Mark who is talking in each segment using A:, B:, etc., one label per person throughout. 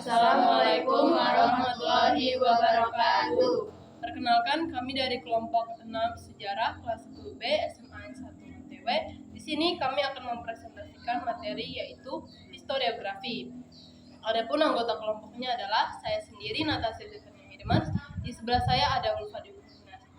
A: Assalamualaikum warahmatullahi wabarakatuh.
B: Perkenalkan, kami dari kelompok 6 Sejarah kelas 10B SMA 1 MTW. Di sini kami akan mempresentasikan materi yaitu historiografi. Adapun anggota kelompoknya adalah saya sendiri, Natasha Zefania Hidemans. Di sebelah saya ada Ulfa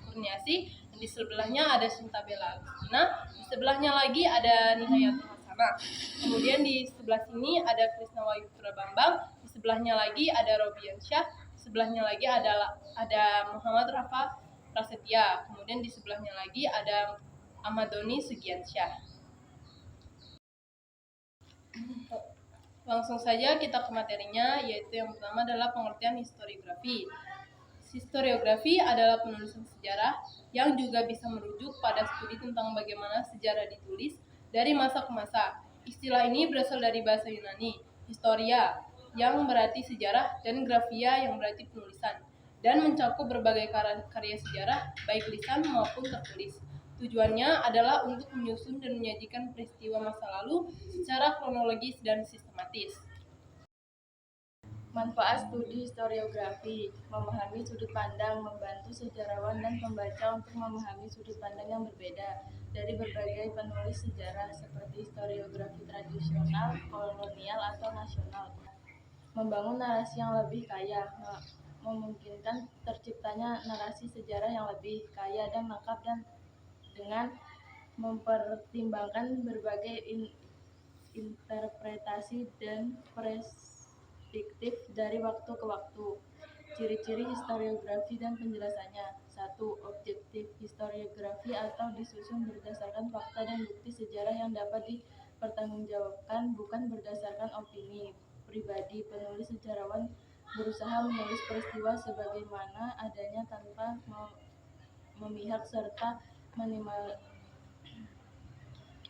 B: Kurniasi, dan di sebelahnya ada Sinta Bella Agustina. Di sebelahnya lagi ada Nihayatul Hasanah. Kemudian di sebelah sini ada Krisna Wahyu Putra Bambang. Di sebelahnya lagi ada Robiansyah. Di sebelahnya lagi ada Muhammad Rafa Prasetya. Kemudian di sebelahnya lagi ada Ahmad Doni Sugiansyah. Langsung saja kita ke materinya, yaitu yang pertama adalah pengertian historiografi. Historiografi adalah penulisan sejarah yang juga bisa merujuk pada studi tentang bagaimana sejarah ditulis dari masa ke masa. Istilah ini berasal dari bahasa Yunani, historia, yang berarti sejarah, dan grafia yang berarti penulisan, dan mencakup berbagai karya sejarah, baik lisan maupun tertulis. Tujuannya adalah untuk menyusun dan menyajikan peristiwa masa lalu secara kronologis dan sistematis.
A: Manfaat studi historiografi: memahami sudut pandang, membantu sejarawan dan pembaca untuk memahami sudut pandang yang berbeda dari berbagai penulis sejarah seperti historiografi tradisional, kolonial, atau nasional. Membangun narasi yang lebih kaya, memungkinkan terciptanya narasi sejarah yang lebih kaya dan lengkap dan dengan mempertimbangkan berbagai interpretasi dan perspektif dari waktu ke waktu. Ciri-ciri historiografi dan penjelasannya. 1. Objektif. Historiografi atau disusun berdasarkan fakta dan bukti sejarah yang dapat dipertanggungjawabkan, bukan berdasarkan opini pribadi. Penulis sejarawan berusaha menulis peristiwa sebagaimana adanya tanpa memihak serta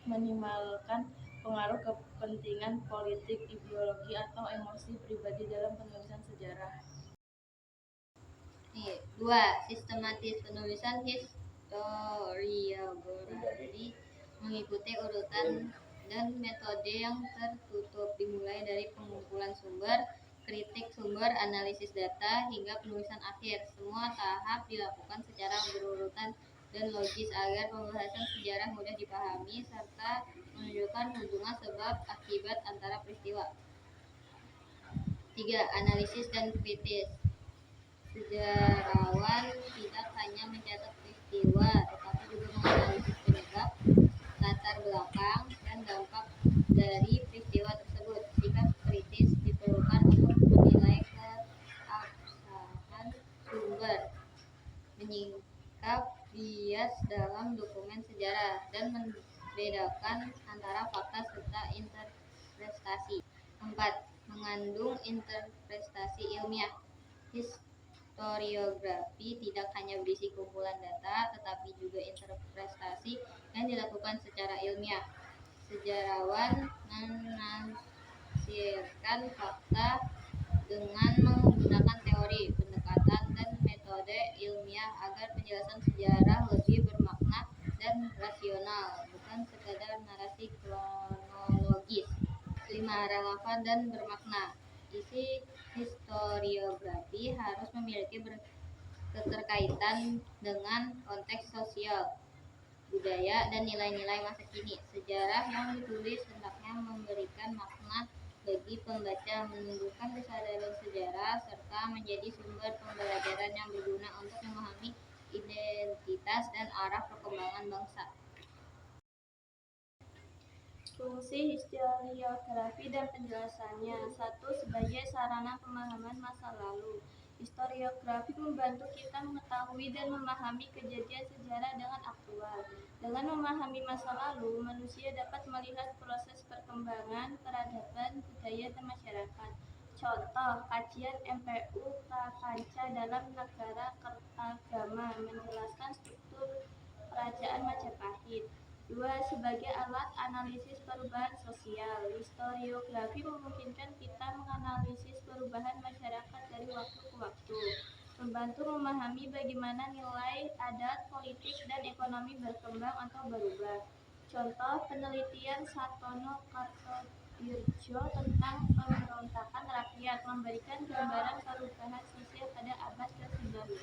A: minimalkan pengaruh kepentingan politik, ideologi, atau emosi pribadi dalam penulisan sejarah.
C: 2. Sistematis. Penulisan historiografi mengikuti urutan dan metode yang tertutup, dimulai dari pengumpulan sumber, kritik sumber, analisis data, hingga penulisan akhir. Semua tahap dilakukan secara berurutan dan logis agar pembahasan sejarah mudah dipahami serta menunjukkan hubungan sebab akibat antara peristiwa. 3. Analisis dan kritis. Sejarawan tidak hanya mencatat peristiwa, tetapi juga menganalisis penyebab, latar belakang, dan dampak dari peristiwa tersebut. Sikap kritis diperlukan untuk menilai keabsahan sumber, menyingkap bias dalam dokumen sejarah, dan membedakan antara fakta serta interpretasi. 4. Mengandung interpretasi ilmiah. Historiografi tidak hanya berisi kumpulan data, tetapi juga interpretasi yang dilakukan secara ilmiah. Sejarawan menafsirkan fakta dengan menggunakan teori, pendekatan, dan metode ilmiah agar penjelasan sejarah lebih bermakna dan rasional, bukan sekadar narasi kronologis. 5. Relevan dan bermakna. Isi historiografi harus memiliki keterkaitan dengan konteks sosial, budaya, dan nilai-nilai masa kini. Sejarah yang ditulis hendaknya memberikan makna bagi pembaca, menumbuhkan kesadaran sejarah, serta menjadi sumber pembelajaran yang berguna untuk memahami identitas dan arah perkembangan bangsa.
A: Fungsi historiografi dan penjelasannya. 1. Sebagai sarana pemahaman masa lalu. Historiografi membantu kita mengetahui dan memahami kejadian sejarah dengan aktual. Dengan memahami masa lalu, manusia dapat melihat proses perkembangan peradaban, budaya, dan masyarakat. Contoh, kajian MPU Prapanca dalam Negara Kertagama menjelaskan struktur kerajaan Majapahit. 2. Sebagai alat analisis perubahan sosial. Historiografi memungkinkan kita menganalisis perubahan masyarakat dari waktu ke waktu, membantu memahami bagaimana nilai, adat, politik, dan ekonomi berkembang atau berubah. Contoh, penelitian Sartono Dirjo tentang pemberontakan rakyat, memberikan gambaran perubahan sosial pada abad ke-19.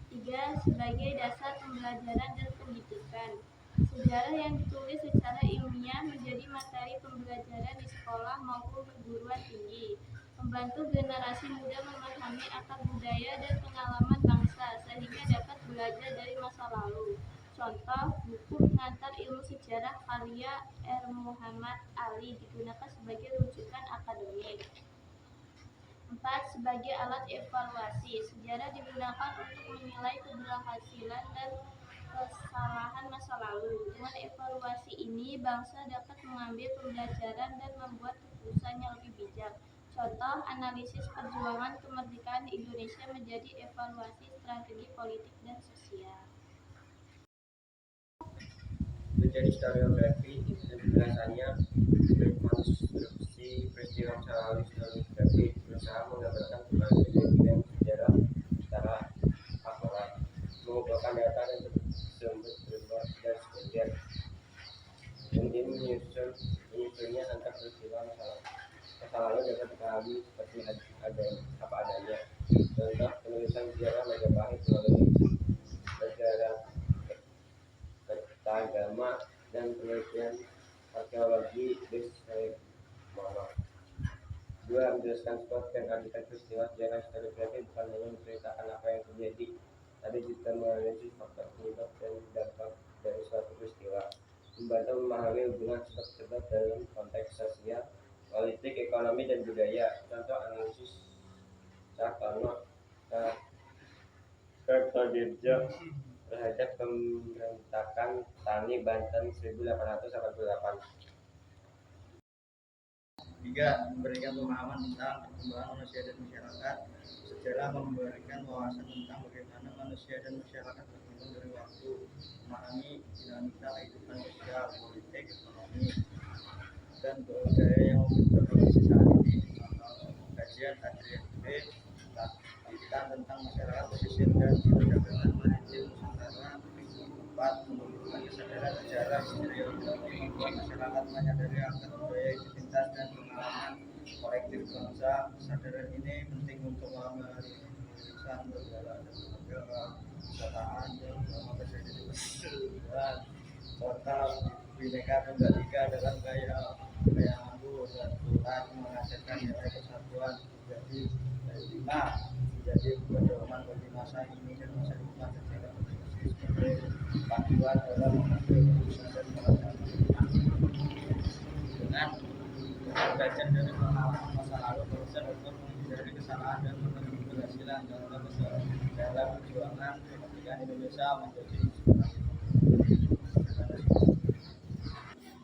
A: 3. Sebagai dasar pembelajaran dan pendidikan. Sejarah yang ditulis secara ilmiah menjadi materi pembelajaran di sekolah maupun perguruan tinggi, membantu generasi muda memahami akar budaya dan pengalaman bangsa sehingga dapat belajar dari masa lalu. Contoh, buku pengantar ilmu sejarah karya R. Muhammad Ali digunakan sebagai rujukan akademik. 4. Sebagai alat evaluasi, sejarah digunakan untuk menilai keberhasilan dan kesalahan masa lalu. Dengan evaluasi ini, bangsa dapat mengambil pembelajaran dan membuat keputusan yang lebih bijak. Contoh, analisis perjuangan kemerdekaan Indonesia menjadi evaluasi strategi politik dan sosial.
D: Menjadi historiografi penjelasannya rekonstruksi peristiwa masa lalu. Historiografi berusaha menggambarkan berbagai kejadian sejarah secara akurat, mengumpulkan data dan sumber dan sebagian, kemudian menyusunnya antar peristiwa masa lalu dapat dipahami seperti apa adanya. Contoh penulisan sejarah Majapahit melalui sejarah agama dan penelitian arkeologi Muhammad. 2. Menjelaskan sebab dan hakikat peristiwa. Sejarah historiografi bukan hanya menceritakan apa yang terjadi, tapi juga menganalisis faktor penyebab dan dampak dari suatu peristiwa, membantu memahami hubungan sebab-sebab dalam konteks sosial, politik, ekonomi, dan budaya. Contoh analisis Caktono Kertodirjo terhadap pemberontakan Tani Banten 1888.
E: 3. Memberikan pemahaman tentang perkembangan manusia dan masyarakat. Sejarah memberikan wawasan tentang bagaimana manusia dan masyarakat berkembang dari waktu, memahami dinamika kehidupan sosial, politik, ekonomi, dan budaya yang membentuk kondisi saat ini. Kajian Adrian B. tentang masyarakat pesisir dan perdagangan maritim Nusantara. 4. Menumbuhkan kesadaran sejarah. Historiografi membuat masyarakat menyadari akar budaya, identitas, dan pengalaman kolektif bangsa. Kesadaran ini penting untuk meluruskan berbagai kebiasaan dan selama terjadi perubahan serta Bhinneka Tunggal Ika dalam gaya anggur dan Tuhan menghasilkan nilai persatuan menjadi 5. Menjadi pedoman bagi masa ini dan masa depan sehingga berfungsi sebagai panduan dalam mengambil keputusan dan melaksanakan. Dengan belajar dari pengalaman masa lalu, bangsa dapat menghindari kesalahan dan mengambil keberhasilan dalam perjuangan kemerdekaan Indonesia menjadi inspirasi.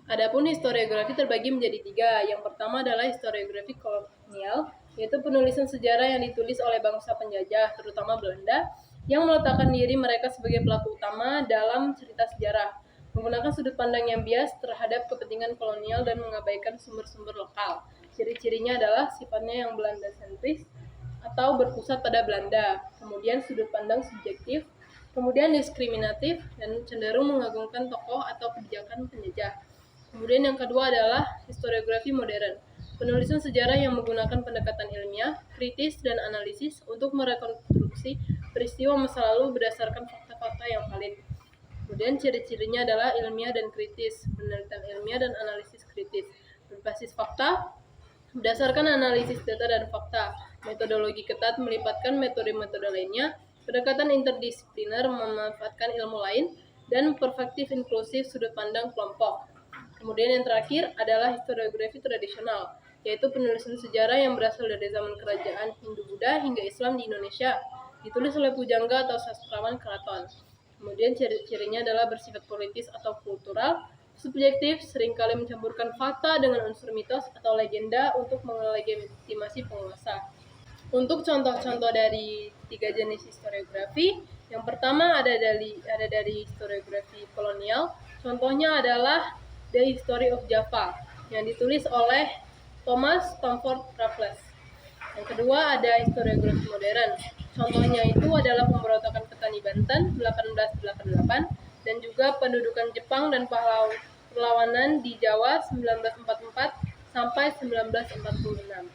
B: Adapun historiografi terbagi menjadi 3. Yang pertama adalah historiografi kolonial, yaitu penulisan sejarah yang ditulis oleh bangsa penjajah, terutama Belanda, yang meletakkan diri mereka sebagai pelaku utama dalam cerita sejarah, menggunakan sudut pandang yang bias terhadap kepentingan kolonial dan mengabaikan sumber-sumber lokal. Ciri-cirinya adalah sifatnya yang Belanda sentris atau berpusat pada Belanda, kemudian sudut pandang subjektif, kemudian diskriminatif, dan cenderung mengagungkan tokoh atau kebijakan penjajah. Kemudian yang kedua adalah historiografi modern, penulisan sejarah yang menggunakan pendekatan ilmiah, kritis, dan analisis untuk merekonstruksi peristiwa masa lalu berdasarkan fakta-fakta yang valid. Kemudian ciri-cirinya adalah ilmiah dan kritis, penelitian ilmiah dan analisis kritis, berbasis fakta, berdasarkan analisis data dan fakta, metodologi ketat melibatkan metode-metode lainnya, pendekatan interdisipliner memanfaatkan ilmu lain, dan perspektif inklusif sudut pandang kelompok. Kemudian yang terakhir adalah historiografi tradisional, yaitu penulisan sejarah yang berasal dari zaman kerajaan Hindu-Buddha hingga Islam di Indonesia, ditulis oleh pujangga atau sastrawan keraton. Kemudian ciri-cirinya adalah bersifat politis atau kultural, subjektif, seringkali mencampurkan fakta dengan unsur mitos atau legenda untuk melegitimasi penguasa. Untuk contoh-contoh dari 3 jenis historiografi, yang pertama ada dari historiografi kolonial, contohnya adalah The History of Java yang ditulis oleh Thomas Stamford Raffles. Yang kedua ada historiografi modern. Contohnya itu adalah pemberontakan petani Banten 1888 dan juga pendudukan Jepang dan perlawanan di Jawa 1944 sampai 1946.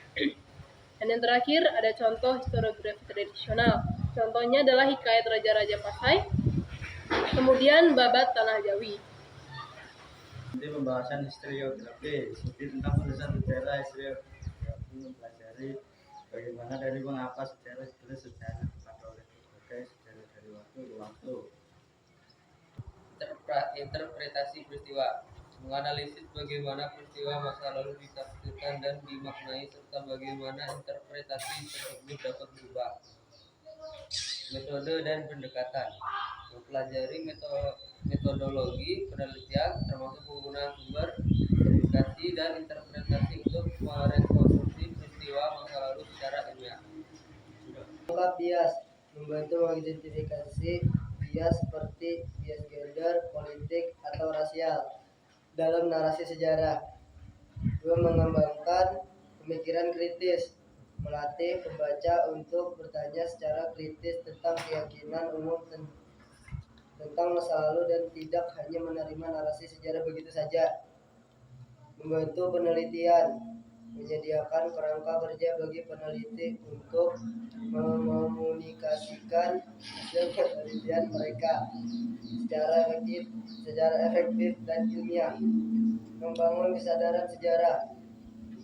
B: Dan yang terakhir ada contoh historiografi tradisional. Contohnya adalah Hikayat Raja-Raja Pasai, kemudian Babat Tanah Jawi.
E: Nanti pembahasan historiografi, seperti tentang penulisan sejarah. Historiografi mempelajari bagaimana dari mengapa sejarah dipakai oleh berbagai sejarah dari waktu ke waktu.
F: Interpretasi peristiwa, menganalisis bagaimana peristiwa masa lalu ditafsirkan dan dimaknai serta bagaimana interpretasi tersebut dapat berubah. Metode dan pendekatan, mempelajari metodologi penelitian termasuk penggunaan sumber, publikasi dan interpretasi untuk merekonstruksi peristiwa masa lalu secara ilmiah.
G: Mengungkap bias, membantu mengidentifikasi bias seperti bias gender, politik, atau rasial dalam narasi sejarah. 2. Mengembangkan pemikiran kritis, melatih pembaca untuk bertanya secara kritis tentang keyakinan umum tentang masa lalu dan tidak hanya menerima narasi sejarah begitu saja. Membantu penelitian, menyediakan kerangka kerja bagi peneliti untuk mekomunikasikan hasil penelitian mereka secara efektif dan ilmiah. Membangun kesadaran sejarah,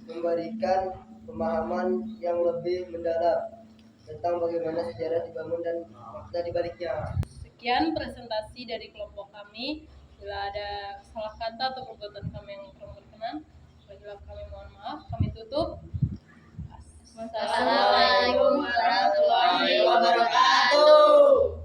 G: memberikan pemahaman yang lebih mendalam tentang bagaimana sejarah dibangun dan makna dibaliknya.
B: Sekian presentasi dari kelompok kami. Bila ada salah kata atau perbuatan kami yang kurang berkenan, apabila kami mohon maaf. Kami tutup.
C: Assalamualaikum warahmatullahi wabarakatuh.